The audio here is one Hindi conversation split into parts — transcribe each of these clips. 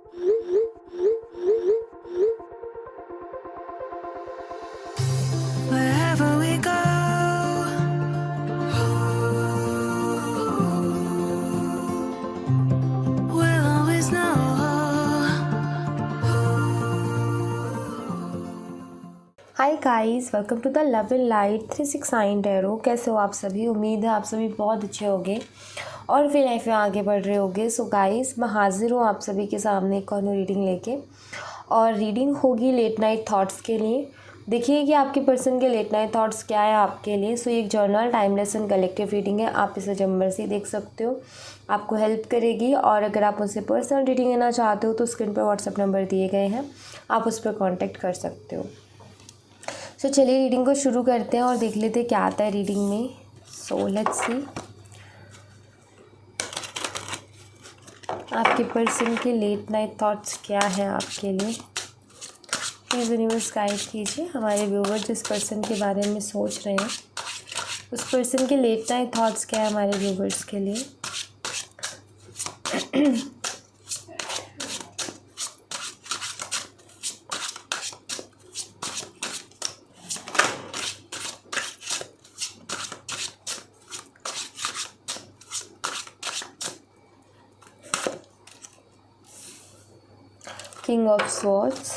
Wherever we go, we'll always know. Hi guys, welcome to the love and light 369 tarot. कैसे हो आप सभी? उम्मीद है आप सभी बहुत अच्छे होंगे और अपनी लाइफ में आगे बढ़ रहे होंगे। सो गाइस, मैं हाजिर हूँ आप सभी के सामने एक और रीडिंग लेके, और रीडिंग होगी लेट नाइट थॉट्स के लिए। देखिए कि आपके पर्सन के लेट नाइट थॉट्स क्या है आपके लिए। सो ये एक journal timeless and collective reading है। आप इसे जब मर्जी देख सकते हो, आपको हेल्प करेगी। और अगर आप मुझसे पर्सनल रीडिंग लेना चाहते हो तो स्क्रीन पर व्हाट्सएप नंबर दिए गए हैं, आप उस पर कॉन्टैक्ट कर सकते हो। सो चलिए रीडिंग को शुरू करते हैं और देख लेते हैं क्या आता है रीडिंग में। सो लेट्स सी आपके पर्सन के लेट नाइट थॉट्स क्या हैं आपके लिए। प्लीज़ यूनिवर्स गाइड कीजिए हमारे व्यूवर जिस पर्सन के बारे में सोच रहे हैं, उस पर्सन के लेट नाइट थॉट्स क्या है हमारे व्यूवर्स के लिए। King of Swords,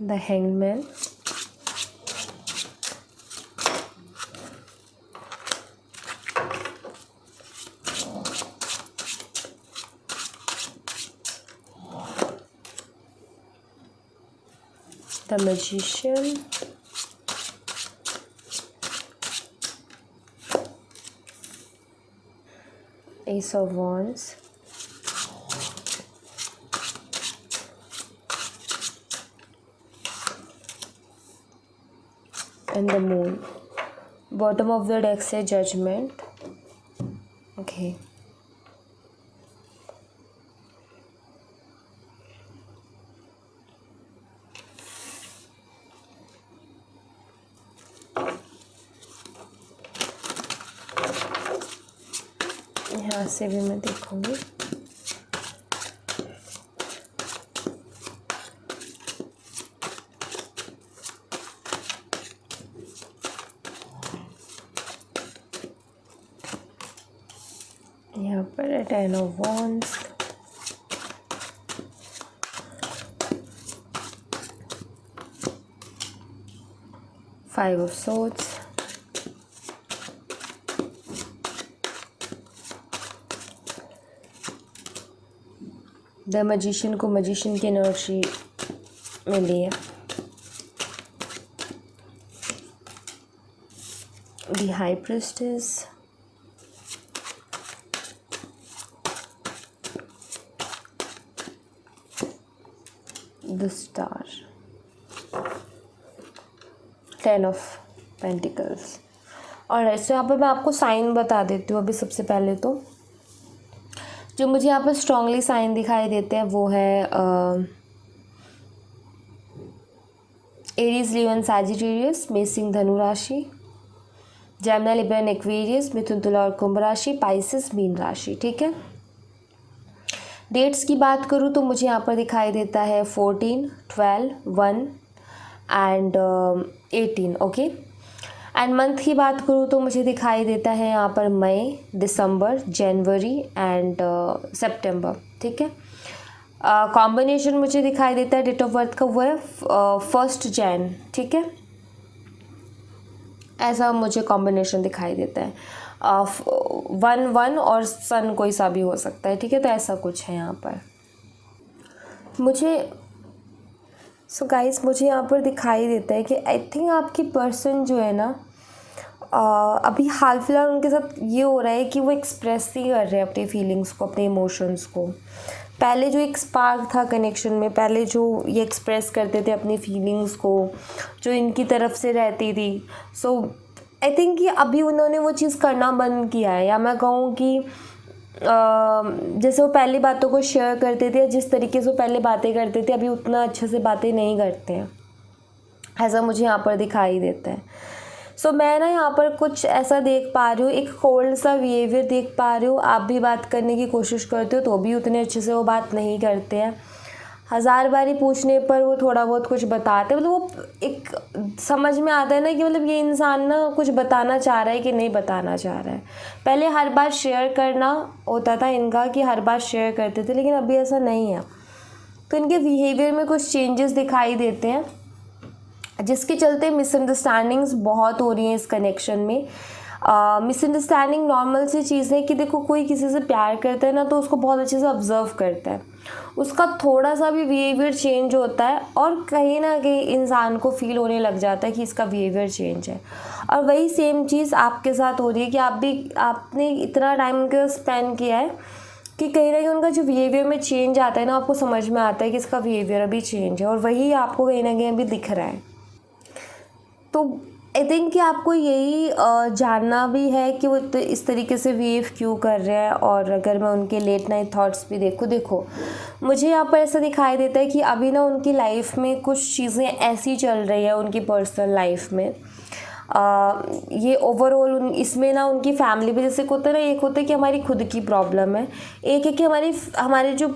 the Hangman, the Magician, Ace of Wands, and the Moon. Bottom of the deck से Judgment. Okay. यहाँ से भी मैं देखूँगी। यहाँ पर है 10 of Wands, Five of Swords, the magician को मैजिशियन की एनर्जी मिली है। The high priestess, the star, 10 of pentacles. और ऐसे यहाँ पर मैं आपको साइन बता देती हूँ। अभी सबसे पहले तो जो मुझे यहाँ पर स्ट्रांगली साइन दिखाई देते हैं वो है एरीज, लियो एंड सैजिटेरियस, मेष धनु राशि, जेमिनी, लिब्रा एंड एक्वेरियस, मिथुन, तुला और कुंभ राशि, पाइसेस मीन राशि। ठीक है। डेट्स की बात करूँ तो मुझे यहाँ पर दिखाई देता है 14, 12, 1 एंड 18। ओके। एंड मंथ की बात करूँ तो मुझे दिखाई देता है यहाँ पर मई, दिसंबर, जनवरी एंड सितंबर। ठीक है। कॉम्बिनेशन मुझे दिखाई देता है डेट ऑफ बर्थ का वो है 1 जैन। ठीक है। ऐसा मुझे कॉम्बिनेशन दिखाई देता है। 1 और सन कोई सा भी हो सकता है। ठीक है। तो ऐसा कुछ है यहाँ पर मुझे। सो गाइस, मुझे यहाँ पर दिखाई देता है कि आई थिंक आपकी पर्सन जो है ना, अभी हाल फिलहाल उनके साथ ये हो रहा है कि वो एक्सप्रेस नहीं कर रहे हैं अपनी फीलिंग्स को, अपने इमोशंस को। पहले जो एक स्पार्क था कनेक्शन में, पहले जो ये एक्सप्रेस करते थे अपनी फीलिंग्स को, जो इनकी तरफ से रहती थी, सो आई थिंक कि अभी उन्होंने वो चीज़ करना बंद किया है। या मैं कहूँ कि जैसे वो पहले बातों को शेयर करते थे, जिस तरीके से वो पहले बातें करते थे, अभी उतना अच्छे से बातें नहीं करते हैं। ऐसा मुझे यहाँ पर दिखाई देता है। सो मैं ना यहाँ पर कुछ ऐसा देख पा रही हूँ, एक कोल्ड सा बिहेवियर देख पा रही हूँ। आप भी बात करने की कोशिश करते हो तो भी उतने अच्छे से वो बात नहीं करते हैं। हज़ार बारी पूछने पर वो थोड़ा बहुत कुछ बताते हैं, मतलब वो एक समझ में आता है ना कि मतलब ये इंसान ना कुछ बताना चाह रहा है कि नहीं बताना चाह रहा है। पहले हर बात शेयर करना होता था इनका, कि हर बात शेयर करते थे, लेकिन अभी ऐसा नहीं है। तो इनके बिहेवियर में कुछ चेंजेस दिखाई देते हैं, जिसके चलते मिसअंडरस्टैंडिंग्स बहुत हो रही हैं इस कनेक्शन में। मिसअंडरस्टैंडिंग नॉर्मल सी चीज़ है कि देखो, कोई किसी से प्यार करता है ना तो उसको बहुत अच्छे से ऑब्जर्व करता है, उसका थोड़ा सा भी बिहेवियर चेंज होता है और कहीं ना कहीं इंसान को फील होने लग जाता है कि इसका बिहेवियर चेंज है। और वही सेम चीज़ आपके साथ हो रही है कि आपने इतना टाइम उनके साथ स्पेंड किया है कि कहीं ना कहीं उनका जो बिहेवियर में चेंज आता है ना, आपको समझ में आता है कि इसका बिहेवियर अभी चेंज है, और वही आपको कहीं ना कहीं अभी दिख रहा है। तो आई थिंक कि आपको यही जानना भी है कि वो इस तरीके से बिहेव क्यों कर रहे हैं। और अगर मैं उनके लेट नाइट थॉट्स भी देखो मुझे यहाँ पर ऐसा दिखाई देता है कि अभी ना उनकी लाइफ में कुछ चीज़ें ऐसी चल रही है उनकी पर्सनल लाइफ में। ये ओवरऑल इसमें ना उनकी फैमिली भी, जैसे होता है ना, एक होता है कि हमारी खुद की प्रॉब्लम है, एक है कि हमारे जो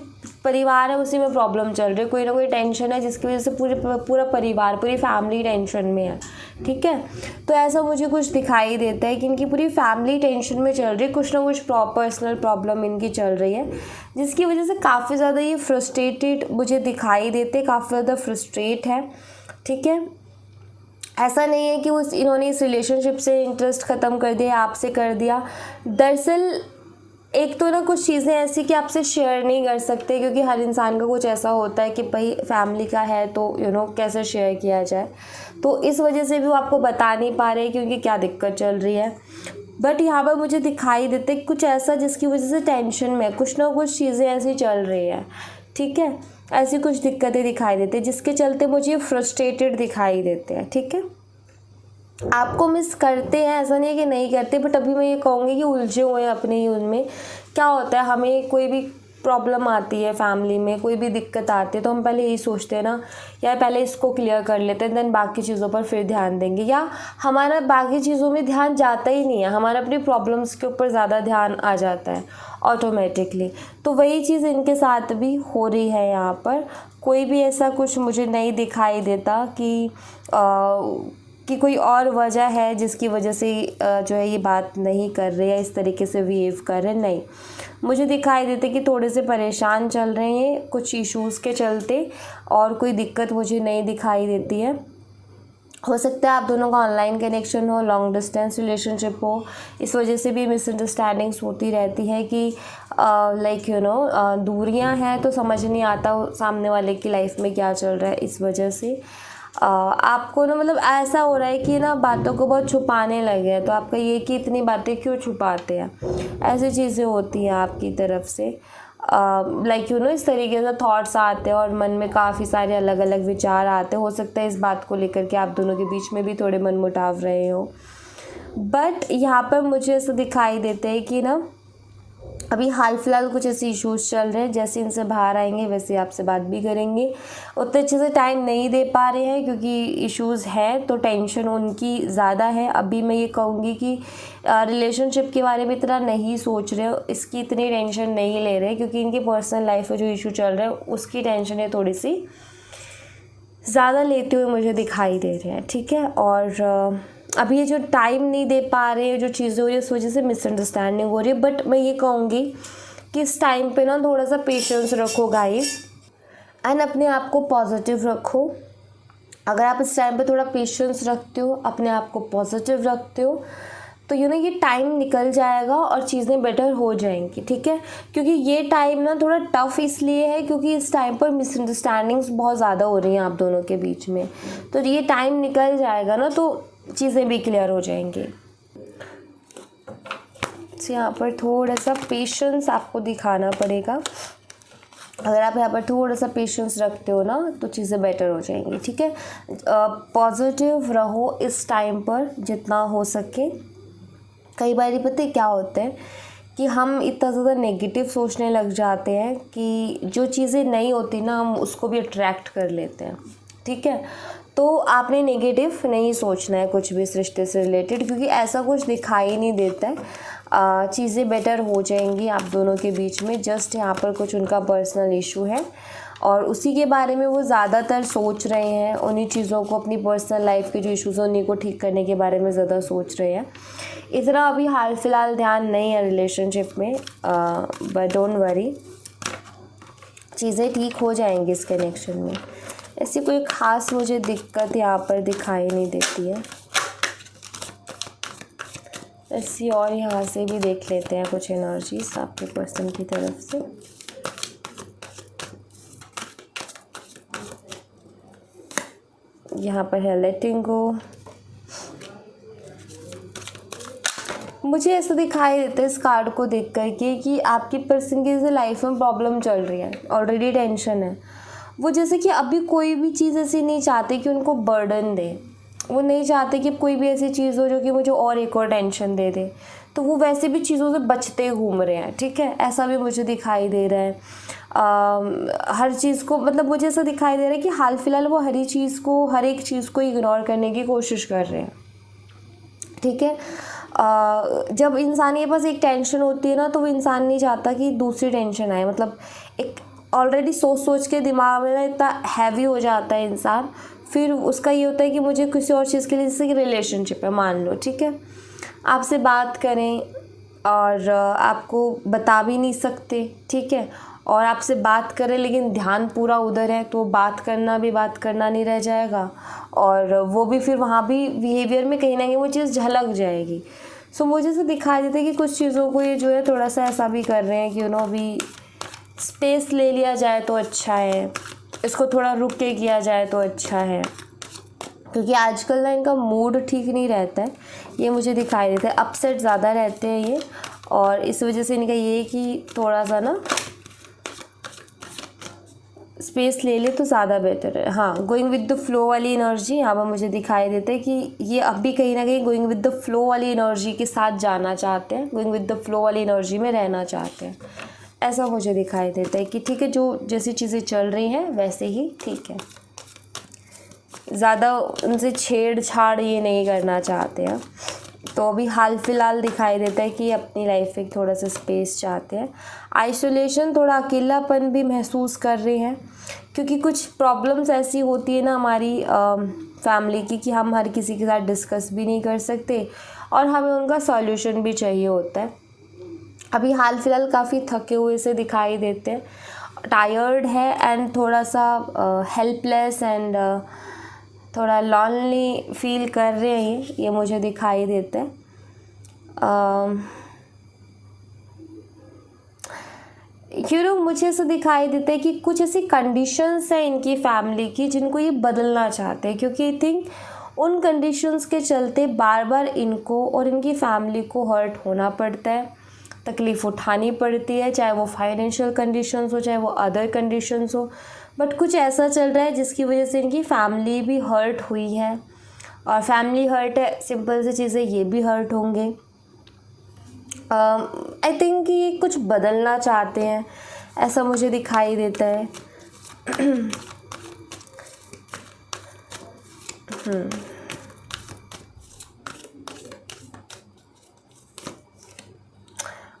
परिवार है उसी में प्रॉब्लम चल रही है, कोई ना कोई टेंशन है जिसकी वजह से पूरा परिवार, पूरी फैमिली टेंशन में है। ठीक है, तो ऐसा मुझे कुछ दिखाई देता है कि इनकी पूरी फैमिली टेंशन में चल रही है, कुछ ना कुछ पर्सनल प्रॉब्लम इनकी चल रही है, जिसकी वजह से काफ़ी ज़्यादा ये फ्रस्ट्रेटेड मुझे दिखाई देते, काफ़ी ज़्यादा फ्रस्ट्रेट है। ठीक है, ऐसा नहीं है कि इन्होंने इस रिलेशनशिप से इंटरेस्ट ख़त्म कर दिया, आपसे कर दिया। दरअसल एक तो ना कुछ चीज़ें ऐसी कि आपसे शेयर नहीं कर सकते, क्योंकि हर इंसान का कुछ ऐसा होता है कि भाई फैमिली का है तो कैसे शेयर किया जाए, तो इस वजह से भी वो आपको बता नहीं पा रहे कि उनकी क्या दिक्कत चल रही है। बट यहाँ पर मुझे दिखाई देते कुछ ऐसा जिसकी वजह से टेंशन में कुछ ना कुछ चीज़ें ऐसी चल रही है। ठीक है, ऐसी कुछ दिक्कतें दिखाई देती है जिसके चलते मुझे फ्रस्ट्रेटेड दिखाई देते हैं। ठीक है, आपको मिस करते हैं, ऐसा नहीं है कि नहीं करते, बट अभी मैं ये कहूँगी कि उलझे हुए हैं अपने ही उनमें। क्या होता है, हमें कोई भी प्रॉब्लम आती है फैमिली में, कोई भी दिक्कत आती है तो हम पहले यही सोचते हैं ना, यार पहले इसको क्लियर कर लेते हैं, देन बाकी चीज़ों पर फिर ध्यान देंगे, या हमारा बाकी चीज़ों में ध्यान जाता ही नहीं है, हमारा अपनी प्रॉब्लम्स के ऊपर ज़्यादा ध्यान आ जाता है ऑटोमेटिकली। तो वही चीज़ इनके साथ भी हो रही है यहाँ पर। कोई भी ऐसा कुछ मुझे नहीं दिखाई देता कि कोई और वजह है जिसकी वजह से जो है ये बात नहीं कर रहे हैं, इस तरीके से बिहेव कर रहे हैं। नहीं, मुझे दिखाई देते कि थोड़े से परेशान चल रहे हैं कुछ इश्यूज़ के चलते, और कोई दिक्कत मुझे नहीं दिखाई देती है। हो सकता है आप दोनों का ऑनलाइन कनेक्शन हो, लॉन्ग डिस्टेंस रिलेशनशिप हो, इस वजह से भी मिसअंडरस्टैंडिंग्स होती रहती है कि दूरियां हैं तो समझ नहीं आता सामने वाले की लाइफ में क्या चल रहा है। इस वजह से आपको ना मतलब ऐसा हो रहा है कि ना बातों को बहुत छुपाने लगे हैं, तो आपका ये कि इतनी बातें क्यों छुपाते हैं, ऐसी चीज़ें होती हैं आपकी तरफ से। इस तरीके से थॉट्स आते हैं और मन में काफ़ी सारे अलग अलग विचार आते हैं। हो सकता है इस बात को लेकर के आप दोनों के बीच में भी थोड़े मनमुटाव रहे हो, बट यहाँ पर मुझे ऐसा दिखाई देता है कि ना अभी हाल फिलहाल कुछ ऐसे इश्यूज़ चल रहे हैं, जैसे इनसे बाहर आएंगे वैसे आपसे बात भी करेंगे। उतने अच्छे से टाइम नहीं दे पा रहे हैं क्योंकि इश्यूज़ हैं, तो टेंशन उनकी ज़्यादा है। अभी मैं ये कहूँगी कि रिलेशनशिप के बारे में इतना नहीं सोच रहे हो, इसकी इतनी टेंशन नहीं ले रहे, क्योंकि इनकी पर्सनल लाइफ में जो इशू चल रहा है उसकी टेंशन है थोड़ी सी ज़्यादा लेते हुए मुझे दिखाई दे रहे हैं। ठीक है, और अभी ये जो टाइम नहीं दे पा रहे हैं, जो चीज़ें हो रही है, उस वजह से मिसअंडरस्टैंडिंग हो रही है। बट मैं ये कहूँगी कि इस टाइम पे ना थोड़ा सा पेशेंस रखो गाइस, एंड अपने आप को पॉजिटिव रखो। अगर आप इस टाइम पे थोड़ा पेशेंस रखते हो, अपने आप को पॉजिटिव रखते हो, तो ये टाइम निकल जाएगा और चीज़ें बेटर हो जाएंगी। ठीक है, क्योंकि ये टाइम ना थोड़ा टफ़ इसलिए है क्योंकि इस टाइम पर मिसअंडरस्टैंडिंग्स बहुत ज़्यादा हो रही हैं आप दोनों के बीच में। तो ये टाइम निकल जाएगा ना तो चीज़ें भी क्लियर हो जाएंगी। तो यहाँ पर थोड़ा सा पेशेंस आपको दिखाना पड़ेगा। अगर आप यहाँ पर थोड़ा सा पेशेंस रखते हो ना तो चीज़ें बेटर हो जाएंगी। ठीक है, पॉजिटिव रहो इस टाइम पर जितना हो सके। कई बार पता है क्या होता है कि हम इतना ज़्यादा नेगेटिव सोचने लग जाते हैं कि जो चीज़ें नहीं होती ना हम उसको भी अट्रैक्ट कर लेते हैं। ठीक है, तो आपने नेगेटिव नहीं सोचना है कुछ भी इस रिश्ते से रिलेटेड, क्योंकि ऐसा कुछ दिखाई नहीं देता है। चीज़ें बेटर हो जाएंगी आप दोनों के बीच में। जस्ट यहाँ पर कुछ उनका पर्सनल इशू है और उसी के बारे में वो ज़्यादातर सोच रहे हैं। उन्हीं चीज़ों को, अपनी पर्सनल लाइफ के जो इश्यूज़ हैं उन्हीं को ठीक करने के बारे में ज़्यादा सोच रहे हैं। इतना अभी हाल फिलहाल ध्यान नहीं है रिलेशनशिप में, बट डोंट वरी, चीज़ें ठीक हो जाएंगी इस कनेक्शन में। ऐसी कोई ख़ास मुझे दिक्कत यहाँ पर दिखाई नहीं देती है। ऐसी और यहाँ से भी देख लेते हैं कुछ एनर्जीज आपके पर्सन की तरफ से। यहाँ पर है लेटिंग गो। मुझे ऐसा दिखाई देता है इस कार्ड को देख कर के कि आपकी पर्सन की जैसे लाइफ में प्रॉब्लम चल रही है, ऑलरेडी टेंशन है। वो जैसे कि अभी कोई भी चीज़ ऐसी नहीं चाहते कि उनको बर्डन दे। वो नहीं चाहते कि कोई भी ऐसी चीज़ हो जो कि मुझे और एक और टेंशन दे दे। तो वो वैसे भी चीज़ों से बचते घूम रहे हैं, ठीक है, ऐसा भी मुझे दिखाई दे रहा है। हर चीज़ को, मतलब मुझे ऐसा दिखाई दे रहा है कि हाल फिलहाल वो हर एक चीज़ को इग्नोर करने की कोशिश कर रहे हैं, ठीक है। जब इंसान के पास एक टेंशन होती है ना, तो वो इंसान नहीं चाहता कि दूसरी टेंशन आए। मतलब एक ऑलरेडी सोच के दिमाग में ना इतना हैवी हो जाता है इंसान, फिर उसका ये होता है कि मुझे किसी और चीज़ के लिए, जैसे कि रिलेशनशिप है मान लो, ठीक है, आपसे बात करें और आपको बता भी नहीं सकते, ठीक है, और आपसे बात करें लेकिन ध्यान पूरा उधर है, तो बात करना नहीं रह जाएगा और वो भी फिर वहाँ भी बिहेवियर में कहीं ना कहीं वो चीज़ झलक जाएगी। सो मुझे से दिखाई देता है कि कुछ चीज़ों को ये जो है थोड़ा सा ऐसा भी कर रहे हैं कि अभी स्पेस ले लिया जाए तो अच्छा है, इसको थोड़ा रुक के किया जाए तो अच्छा है, क्योंकि आजकल ना इनका मूड ठीक नहीं रहता है, ये मुझे दिखाई देता है। अपसेट ज़्यादा रहते हैं ये, और इस वजह से इनका ये है कि थोड़ा सा ना स्पेस ले ले तो ज़्यादा बेहतर है। हाँ, गोइंग विद द फ्लो वाली एनर्जी यहाँ पर मुझे दिखाई देता है कि ये अब भी कहीं ना कहीं गोइंग विद द फ्लो वाली एनर्जी के साथ जाना चाहते हैं, गोइंग विद द फ्लो वाली एनर्जी में रहना चाहते हैं, ऐसा मुझे दिखाई देता है कि ठीक है, जो जैसी चीज़ें चल रही हैं वैसे ही ठीक है, ज़्यादा उनसे छेड़छाड़ ये नहीं करना चाहते हैं। तो अभी हाल फिलहाल दिखाई देता है कि अपनी लाइफ में थोड़ा सा स्पेस चाहते हैं, आइसोलेशन, थोड़ा अकेलापन भी महसूस कर रहे हैं, क्योंकि कुछ प्रॉब्लम्स ऐसी होती है ना हमारी फैमिली की कि हम हर किसी के साथ डिस्कस भी नहीं कर सकते और हमें उनका सॉल्यूशन भी चाहिए होता है। अभी हाल फिलहाल काफ़ी थके हुए से दिखाई देते हैं, टायर्ड है एंड थोड़ा सा हेल्पलेस एंड थोड़ा लॉनली फील कर रहे हैं, ये मुझे दिखाई देता है। मुझे ऐसा दिखाई देता है कि कुछ ऐसी कंडीशंस हैं इनकी फैमिली की जिनको ये बदलना चाहते हैं, क्योंकि आई थिंक उन कंडीशंस के चलते बार बार इनको और इनकी फैमिली को हर्ट होना पड़ता है, तकलीफ़ उठानी पड़ती है, चाहे वो फाइनेंशियल कंडीशंस हो, चाहे वो अदर कंडीशंस हो। बट कुछ ऐसा चल रहा है जिसकी वजह से इनकी फैमिली भी हर्ट हुई है, और फैमिली हर्ट है, सिंपल सी चीज़ें ये भी हर्ट होंगे। आई थिंक कि ये कुछ बदलना चाहते हैं, ऐसा मुझे दिखाई देता है।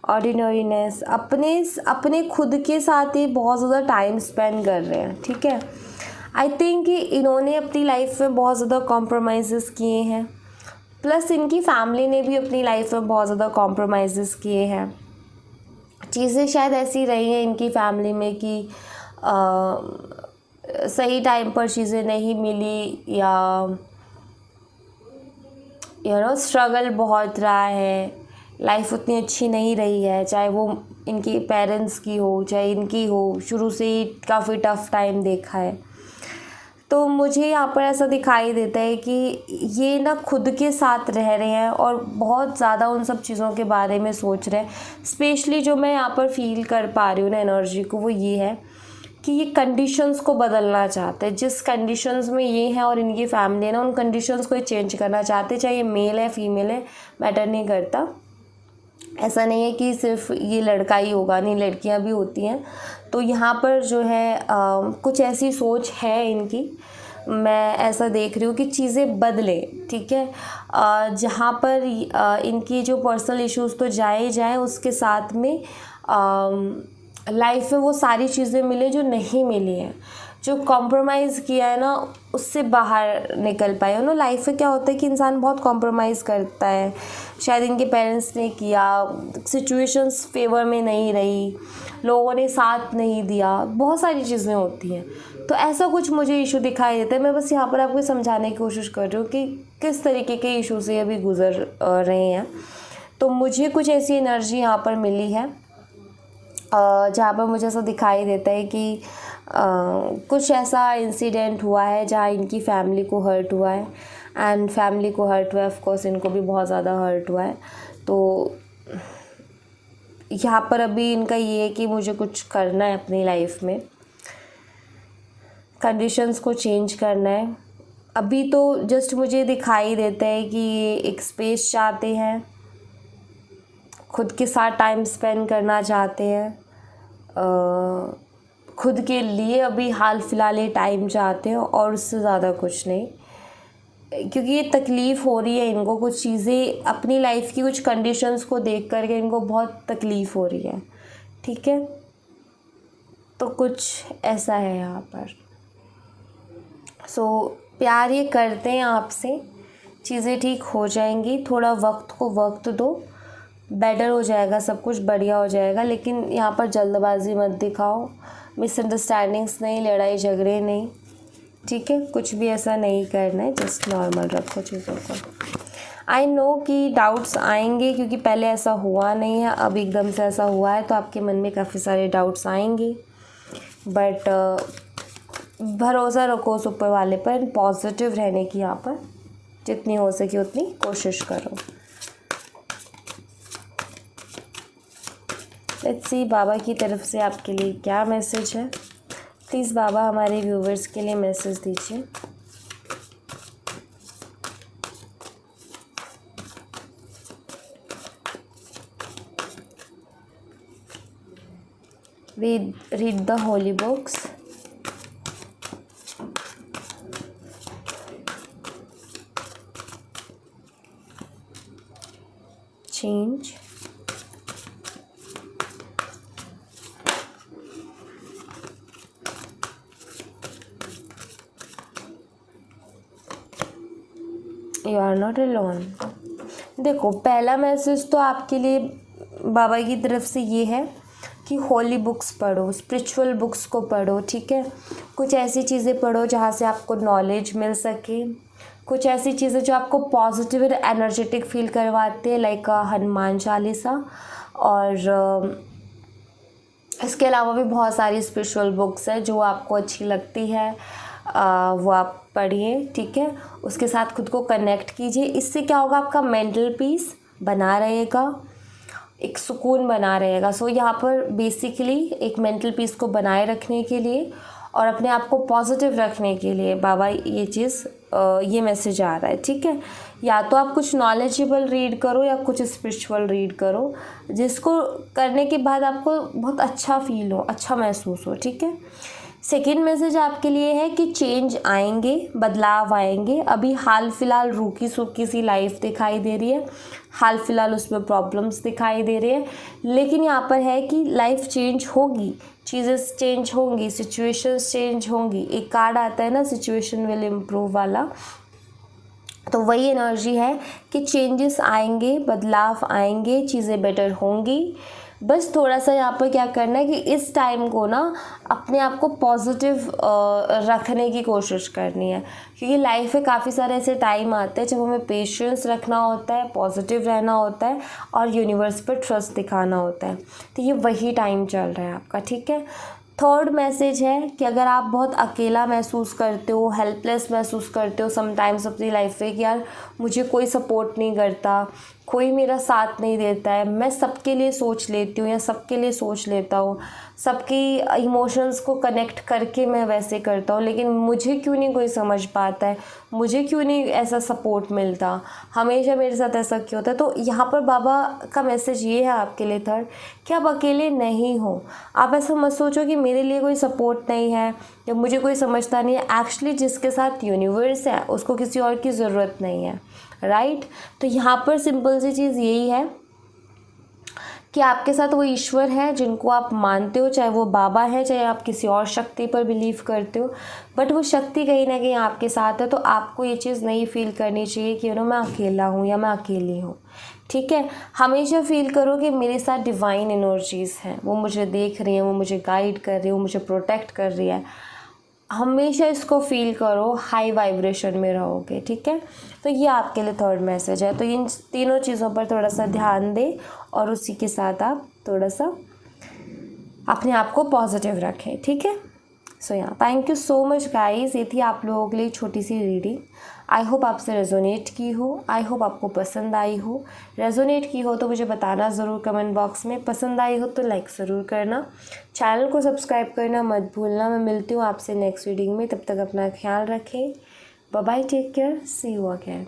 ऑर्डिनरीनेस, अपने खुद के साथ ही बहुत ज़्यादा टाइम स्पेंड कर रहे हैं, ठीक है। आई थिंक कि इन्होंने अपनी लाइफ में बहुत ज़्यादा कॉम्प्रोमाइज़ किए हैं, प्लस इनकी फैमिली ने भी अपनी लाइफ में बहुत ज़्यादा कॉम्प्रोमाइज़ किए हैं। चीज़ें शायद ऐसी रही हैं इनकी फैमिली में कि सही टाइम पर चीज़ें नहीं मिली, या स्ट्रगल बहुत रहा है, लाइफ उतनी अच्छी नहीं रही है, चाहे वो इनकी पेरेंट्स की हो चाहे इनकी हो, शुरू से ही काफ़ी टफ़ टाइम देखा है। तो मुझे यहाँ पर ऐसा दिखाई देता है कि ये ना खुद के साथ रह रहे हैं और बहुत ज़्यादा उन सब चीज़ों के बारे में सोच रहे हैं। स्पेशली जो मैं यहाँ पर फील कर पा रही हूँ ना एनर्जी को, वो ये है कि ये कंडीशंस को बदलना चाहते हैं। जिस कंडीशंस में ये हैं और इनकी फैमिली है ना, उन कंडीशंस को ये चेंज करना चाहते हैं, चाहे ये मेल है फीमेल है, मैटर नहीं करता। ऐसा नहीं है कि सिर्फ ये लड़का ही होगा, नहीं, लड़कियां भी होती हैं। तो यहाँ पर जो है कुछ ऐसी सोच है इनकी मैं ऐसा देख रही हूँ कि चीज़ें बदले, ठीक है। जहाँ पर इनकी जो पर्सनल इश्यूज़ तो जाए जाए, उसके साथ में लाइफ में वो सारी चीज़ें मिले जो नहीं मिली हैं, जो कॉम्प्रोमाइज़ किया है ना, उससे बाहर निकल पाए। लाइफ में क्या होता है कि इंसान बहुत कॉम्प्रोमाइज़ करता है, शायद इनके पेरेंट्स ने किया, सिचुएशंस फेवर में नहीं रही, लोगों ने साथ नहीं दिया, बहुत सारी चीज़ें होती हैं। तो ऐसा कुछ मुझे इशू दिखाई देता है। मैं बस यहाँ पर आपको समझाने की कोशिश कर रही हूँ कि किस तरीके के इशू से अभी गुज़र रहे हैं। तो मुझे कुछ ऐसी एनर्जी यहाँ पर मिली है जहाँ पर मुझे ऐसा दिखाई देता है कि कुछ ऐसा इंसिडेंट हुआ है जहाँ इनकी फैमिली को हर्ट हुआ है, एंड फैमिली को हर्ट हुआ है, ऑफ कोर्स इनको भी बहुत ज़्यादा हर्ट हुआ है। तो यहाँ पर अभी इनका ये है कि मुझे कुछ करना है अपनी लाइफ में, कंडीशंस को चेंज करना है। अभी तो जस्ट मुझे दिखाई देता है कि ये एक स्पेस चाहते हैं, खुद के साथ टाइम स्पेंड करना चाहते हैं, खुद के लिए अभी हाल फिलहाल ये टाइम चाहते हैं, और उससे ज़्यादा कुछ नहीं। क्योंकि ये तकलीफ़ हो रही है इनको, कुछ चीज़ें अपनी लाइफ की कुछ कंडीशंस को देख कर के इनको बहुत तकलीफ़ हो रही है, ठीक है। तो कुछ ऐसा है यहाँ पर। प्यार ये करते हैं आपसे, चीज़ें ठीक हो जाएंगी, थोड़ा वक्त को वक्त दो, बेटर हो जाएगा, सब कुछ बढ़िया हो जाएगा। लेकिन यहाँ पर जल्दबाजी मत दिखाओ, मिसअंडरस्टैंडिंग्स नहीं, लड़ाई झगड़े नहीं, ठीक है। कुछ भी ऐसा नहीं करना है, जस्ट नॉर्मल रखो चीज़ों को। आई नो कि डाउट्स आएंगे, क्योंकि पहले ऐसा हुआ नहीं है, अब एकदम से ऐसा हुआ है, तो आपके मन में काफ़ी सारे डाउट्स आएंगे। बट भरोसा रखो उस ऊपर वाले पर, पॉजिटिव रहने की यहाँ पर जितनी हो सके उतनी कोशिश करो। लेट्स सी बाबा की तरफ से आपके लिए क्या मैसेज है। प्लीज़ बाबा हमारे व्यूवर्स के लिए मैसेज दीजिए। read the holy books. Change. You are not alone. देखो, पहला मैसेज तो आपके लिए बाबा की तरफ से ये है कि होली बुक्स पढ़ो, स्पिरिचुअल बुक्स को पढ़ो, ठीक है। कुछ ऐसी चीज़ें पढ़ो जहाँ से आपको नॉलेज मिल सके, कुछ ऐसी चीज़ें जो आपको पॉजिटिव और एनर्जेटिक फील करवाते हैं, लाइक हनुमान चालीसा। और इसके अलावा भी बहुत सारी स्पिरिचुअल बुक्स है जो आपको अच्छी लगती है, वो आप पढ़िए, ठीक है। उसके साथ खुद को कनेक्ट कीजिए। इससे क्या होगा, आपका मेंटल पीस बना रहेगा, एक सुकून बना रहेगा। सो यहाँ पर बेसिकली एक मेंटल पीस को बनाए रखने के लिए और अपने आप को पॉजिटिव रखने के लिए बाबा ये मैसेज आ रहा है, ठीक है। या तो आप कुछ नॉलेजेबल रीड करो या कुछ स्पिरिचुअल रीड करो, जिसको करने के बाद आपको बहुत अच्छा फील हो, अच्छा महसूस हो, ठीक है। सेकेंड मैसेज आपके लिए है कि चेंज आएंगे, बदलाव आएंगे। अभी हाल फिलहाल रूखी सूखी सी लाइफ दिखाई दे रही है, हाल फिलहाल उसमें प्रॉब्लम्स दिखाई दे रहे हैं, लेकिन यहाँ पर है कि लाइफ चेंज होगी, चीज़ें चेंज होंगी, सिचुएशंस चेंज होंगी। एक कार्ड आता है ना, सिचुएशन विल इम्प्रूव वाला, तो वही एनर्जी है कि चेंजेस आएंगे, बदलाव आएंगे, चीज़ें बेटर होंगी। बस थोड़ा सा यहाँ पर क्या करना है कि इस टाइम को ना अपने आप को पॉजिटिव रखने की कोशिश करनी है, क्योंकि लाइफ में काफ़ी सारे ऐसे टाइम आते हैं जब हमें पेशेंस रखना होता है, पॉजिटिव रहना होता है और यूनिवर्स पर ट्रस्ट दिखाना होता है। तो ये वही टाइम चल रहा है आपका, ठीक है। थर्ड मैसेज है कि अगर आप बहुत अकेला महसूस करते हो, हेल्पलेस महसूस करते हो समटाइम्स अपनी लाइफ में कि यार मुझे कोई सपोर्ट नहीं करता, कोई मेरा साथ नहीं देता है, मैं सबके लिए सोच लेती हूँ या सबके लिए सोच लेता हूँ, सबकी इमोशंस को कनेक्ट करके मैं वैसे करता हूँ, लेकिन मुझे क्यों नहीं कोई समझ पाता है, मुझे क्यों नहीं ऐसा सपोर्ट मिलता, हमेशा मेरे साथ ऐसा क्यों होता है। तो यहाँ पर बाबा का मैसेज ये है आपके लिए थर्ड, कि आप अकेले नहीं हो। आप ऐसा मत सोचो कि मेरे लिए कोई सपोर्ट नहीं है, जब मुझे कोई समझता नहीं है, एक्चुअली जिसके साथ यूनिवर्स है उसको किसी और की ज़रूरत नहीं है, राइट। तो यहाँ पर सिंपल सी चीज़ यही है कि आपके साथ वो ईश्वर है जिनको आप मानते हो, चाहे वो बाबा है, चाहे आप किसी और शक्ति पर बिलीव करते हो, बट वो शक्ति कहीं ना कहीं आपके साथ है। तो आपको ये चीज़ नहीं फील करनी चाहिए कि मैं अकेला हूँ या मैं अकेली हूँ, ठीक है। हमेशा फील करो कि मेरे साथ डिवाइन एनर्जीज़ हैं, वो मुझे देख रही हैं, वो मुझे गाइड कर रही है, वो मुझे प्रोटेक्ट कर रही है। हमेशा इसको फील करो, हाई वाइब्रेशन में रहोगे, ठीक है। तो ये आपके लिए थर्ड मैसेज है। तो इन तीनों चीज़ों पर थोड़ा सा ध्यान दें और उसी के साथ आप थोड़ा सा अपने आप को पॉजिटिव रखें, ठीक है। सो या thank you so much guys, ये थी आप लोगों के लिए छोटी सी रीडिंग। आई होप आपसे रेजोनेट की हो, आई होप आपको पसंद आई हो। रेजोनेट की हो तो मुझे बताना ज़रूर कमेंट बॉक्स में, पसंद आई हो तो लाइक ज़रूर करना, चैनल को सब्सक्राइब करना मत भूलना। मैं मिलती हूँ आपसे नेक्स्ट रीडिंग में, तब तक अपना ख्याल रखें। Bye bye, take care, see you again.